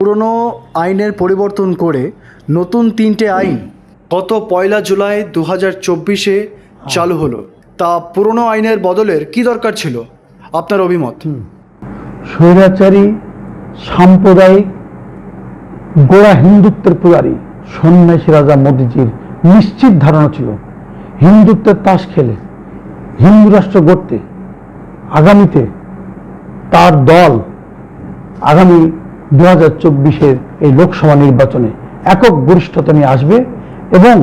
পুরনো আইনের পরিবর্তন করে নতুন 3টে আইন গত 1 জুলাই 2024-এ চালু হলো। তা পুরনো আইনের বদলের কি দরকার ছিল, আপনার অভিমত? স্বৈরাচারী সাম্প্রদায়িক গোড়া হিন্দুত্বের পূজারী সন্ন্যাসী রাজা মোদিজির নিশ্চিত ধারণা ছিল হিন্দুত্বের তাস খেলে হিন্দু রাষ্ট্র গড়তে আগামীতে তার দল আগামী 2024-এর এই লোকসভা নির্বাচনে একক গরিষ্ঠতা নিয়ে আসবে এবং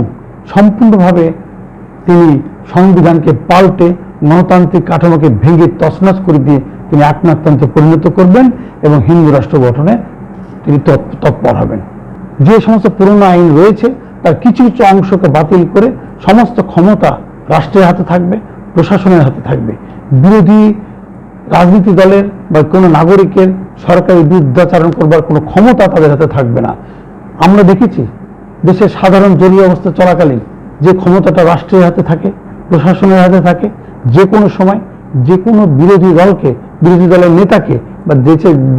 সম্পূর্ণভাবে তিনি সংবিধানকে পাল্টে গণতান্ত্রিক কাঠামোকে ভেঙে তছনছ করে দিয়ে তিনি একনায়কতন্ত্রে পরিণত করবেন এবং হিন্দু রাষ্ট্র গঠনে তিনি তৎপর হবেন। যে সমস্ত পুরনো আইন রয়েছে তার কিছু কিছু অংশকে বাতিল করে সমস্ত ক্ষমতা রাষ্ট্রের হাতে থাকবে, প্রশাসনের হাতে থাকবে। বিরোধী রাজনীতি দলের বা কোনো নাগরিকের সরকারি বিরুদ্ধাচরণ করবার কোনো ক্ষমতা তাদের হাতে থাকবে না। আমরা দেখেছি দেশের সাধারণ জরুরি অবস্থা চলাকালীন যে ক্ষমতাটা রাষ্ট্রের হাতে থাকে, প্রশাসনের হাতে থাকে, যে কোনো সময় যে কোনো বিরোধী দলকে, বিরোধী দলের নেতাকে বা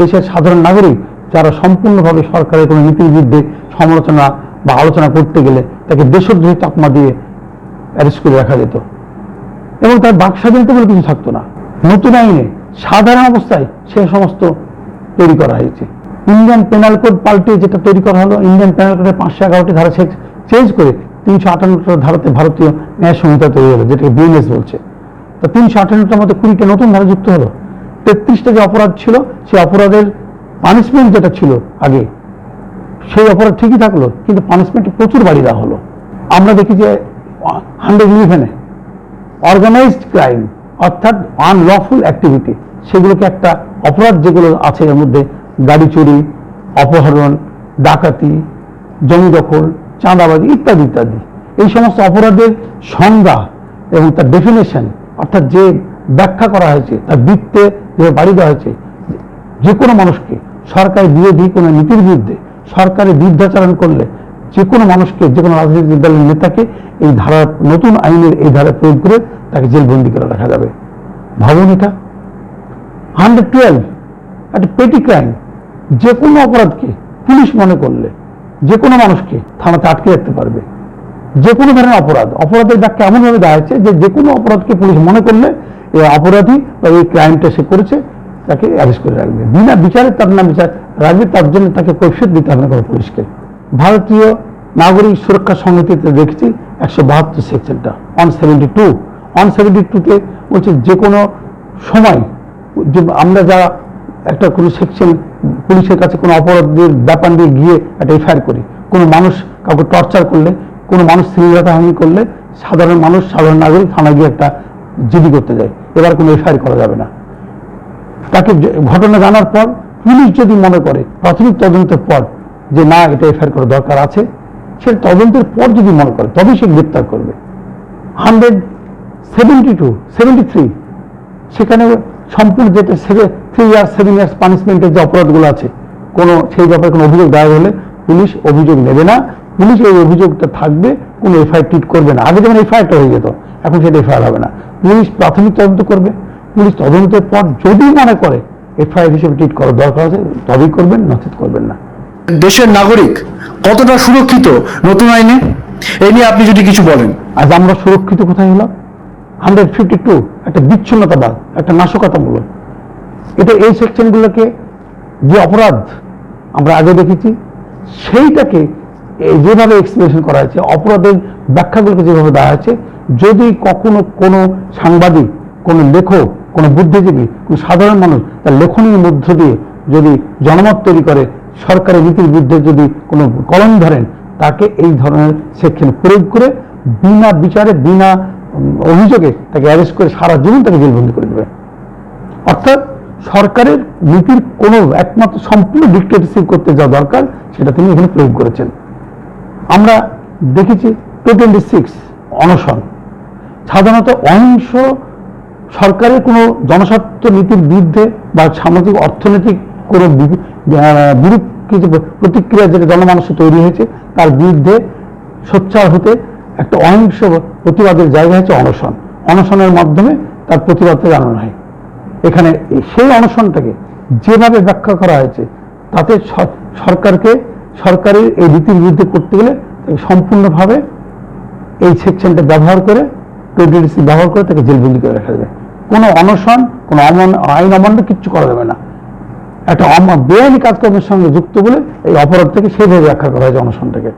দেশের সাধারণ নাগরিক যারা সম্পূর্ণভাবে সরকারের কোনো নীতির বিরুদ্ধে সমালোচনা বা আলোচনা করতে গেলে তাকে দেশদ্রোহী তকমা দিয়ে অ্যারেস্ট করে রাখা যেত এবং তার বাক স্বাধীনতা বলে কিছু থাকতো না। নতুন আইনে সাধারণ অবস্থায় সে সমস্ত তৈরি করা হয়েছে। ইন্ডিয়ান পেনাল কোড পাল্টে যেটা তৈরি করা হলো, ইন্ডিয়ান পেনাল কোডের 511টি ধারা চেঞ্জ করে 358টা ধারাতে ভারতীয় ন্যায় সংহিতা তৈরি হলো, যেটাকে বিএনএস বলছে। তো 358টার মধ্যে 20টা নতুন ধারা যুক্ত হলো। 33টা যে অপরাধ ছিল সেই অপরাধের পানিশমেন্ট যেটা ছিল আগে সেই অপরাধ ঠিকই থাকলো, কিন্তু পানিশমেন্ট প্রচুর বাড়িয়ে দেওয়া হলো। আমরা দেখি যে 111-এ অর্গানাইজড ক্রাইম অর্থাৎ আনলফুল অ্যাক্টিভিটি, সেগুলোকে একটা অপরাধ যেগুলো আছে এর মধ্যে গাড়ি চুরি, অপহরণ, ডাকাতি, জমি দখল, চাঁদাবাজি ইত্যাদি ইত্যাদি, এই সমস্ত অপরাধের সংজ্ঞা এবং তার ডেফিনেশন অর্থাৎ যে ব্যাখ্যা করা হয়েছে তার বৃত্তে যে বাড়ি দেওয়া হয়েছে, যে কোনো মানুষকে সরকারি বিরোধী কোনো নীতির বিরুদ্ধে সরকারের বিরুদ্ধাচরণ করলে যে কোনো মানুষকে, যে কোনো রাজনৈতিক দলের নেতাকে এই ধারা, নতুন আইনের এই ধারা প্রয়োগ করে তাকে জেলবন্দি করে রাখা যাবে। ভাবুন, এটা 112 একটা পেটি ক্রাইম। যে কোনো অপরাধকে পুলিশ মনে করলে যে কোনো মানুষকে থানাতে আটকে রাখতে পারবে। যে কোনো ধরনের অপরাধের ব্যাখ্যা এমনভাবে দেওয়া হয়েছে যে যে কোনো অপরাধকে পুলিশ মনে করলে এই অপরাধী বা এই ক্রাইমটা সে করেছে তাকে অ্যারেস্ট করে রাখবে, বিনা বিচারে তার নাম বিচার রাখবে, তার জন্য তাকে কৈফিয়ত দিতে হবে না কোনো পুলিশকে। ভারতীয় নাগরিক সুরক্ষা সংহিতাতে দেখছি 172 সেকশনটা 172তে বলছে যে কোনো সময় আমরা যারা একটা কোনো সেকশন পুলিশের কাছে কোনো অপরাধের ব্যাপার নিয়ে গিয়ে একটা এফআইআর করি, কোনো মানুষ কাউকে টর্চার করলে, কোনো মানুষ শ্লীলতাহানি করলে সাধারণ মানুষ, সাধারণ নাগরিক থানায় গিয়ে একটা জিডি করতে যায়, এবার কোনো এফআইআর করা যাবে না। তাকে ঘটনা জানার পর পুলিশ যদি মনে করে প্রাথমিক তদন্তের পর যে না এটা এফআইআর করার দরকার আছে, সে তদন্তের পর যদি মনে করে তবেই সে গ্রেপ্তার করবে। 173 সেখানে সম্পূর্ণ যেটা 3 ইয়ার্স 7 ইয়ার্স পানিশমেন্টের যে অপরাধগুলো আছে, কোনো সেই ব্যাপারে কোনো অভিযোগ দায়ের হলে পুলিশ অভিযোগ নেবে না, পুলিশ এই অভিযোগটা থাকবে, কোনো এফআইআর ট্রিট করবে না। আগে যেমন এফআইআরটা হয়ে যেত, এখন সেটা এফআইআর হবে না, পুলিশ প্রাথমিক তদন্ত করবে। পুলিশ তদন্তের পর যদি মনে করে এফআইআর হিসেবে ট্রিট করার দরকার আছে তবেই করবেন, নচেত করবেন না। দেশের নাগরিক কতটা সুরক্ষিত নতুন আইনে, এই নিয়ে আপনি যদি কিছু বলেন। আজ আমরা সুরক্ষিত কোথায় হলাম? 152 একটা বিচ্ছিন্নতাবাদ, একটা নাশকতামূলক। এটা এই সেকশনগুলোকে যে অপরাধ আমরা আগে দেখেছি সেইটাকে যেভাবে এক্সপ্লেনেশন করা হয়েছে, অপরাধের ব্যাখ্যাগুলোকে যেভাবে দেওয়া হয়েছে, যদি কখনো কোনো সাংবাদিক, কোনো লেখক, কোনো বুদ্ধিজীবী, কোনো সাধারণ মানুষ তার লেখনীর মধ্য দিয়ে যদি জনমত তৈরি করে, সরকারের নীতির বিরুদ্ধে যদি কোনো কলম ধরেন, তাকে এই ধরনের সেকশন প্রয়োগ করে বিনা বিচারে, বিনা অভিযোগে তাকে অ্যারেস্ট করে সারা জীবন তাকে জেলবন্দি করে দেবে। অর্থাৎ সরকারের নীতির কোনো একমাত্র সম্পূর্ণ ডিক্টেটরশিপ করতে যা দরকার সেটা তিনি এখানে প্রয়োগ করেছেন। আমরা দেখেছি 226 অনশন। সাধারণত অহিংস সরকারের কোনো জনস্বার্থ নীতির বিরুদ্ধে বা সামাজিক অর্থনৈতিক কোনো বিরূপ কিছু প্রতিক্রিয়া যেটা জনমানসে তৈরি হয়েছে তার বিরুদ্ধে সোচ্চার হতে একটা অহিংস প্রতিবাদের জায়গা হচ্ছে অনশন। অনশনের মাধ্যমে তার প্রতিবাদটা জানানো হয়। এখানে সেই অনশনটাকে যেভাবে ব্যাখ্যা করা হয়েছে তাতে সরকারকে সরকারের এই রীতির বিরুদ্ধে করতে গেলে তাকে সম্পূর্ণভাবে এই সেকশনটা ব্যবহার করে 20 ব্যবহার করে তাকে জেলবন্দি করে রাখা যাবে। কোনো অনশন, কোনো আইন অমান্য কিচ্ছু করা যাবে না। একটা বেআইনি কাজকর্মের সঙ্গে যুক্ত বলে এই অপরাধ থেকে সেইভাবে ব্যাখ্যা করা হয়েছে অনশনটাকে।